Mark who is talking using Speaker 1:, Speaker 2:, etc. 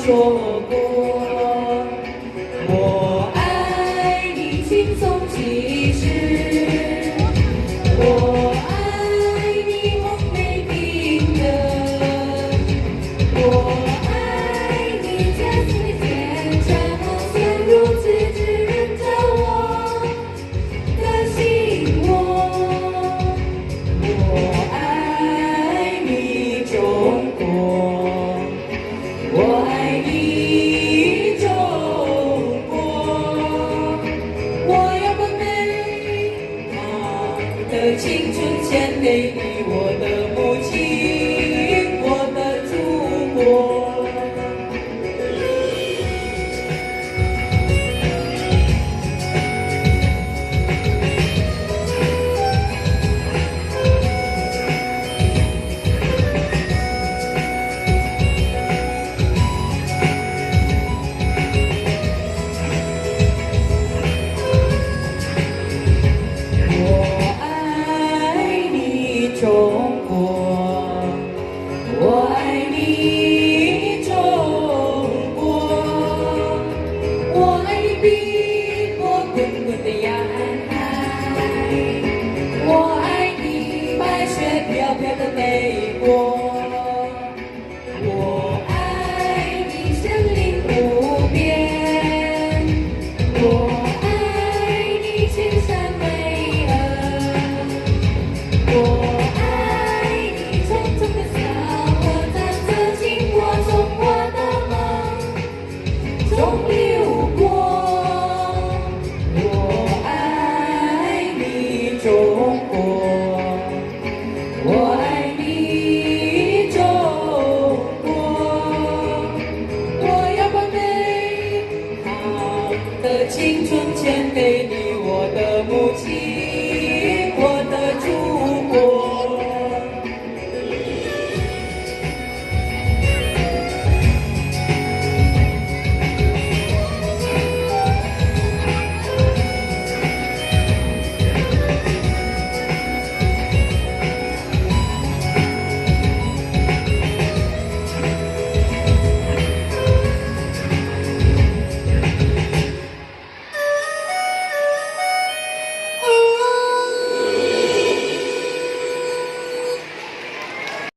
Speaker 1: 说过，我爱你轻松其事，我爱你梦没平等，我爱你这次天真却如此炙热着我的心窝，我爱你中国。我爱你中国，我要把美好的青春献给你，我的母亲，我的祖国。中国，我爱你，中国，我爱你碧波滚滚的亚海，我爱你白雪飘飘的美国，我爱你森林无边，我爱你千山巍峨，我。中流过，我爱你中国，我爱你中国，我要把美好的青春献给你，我的母亲。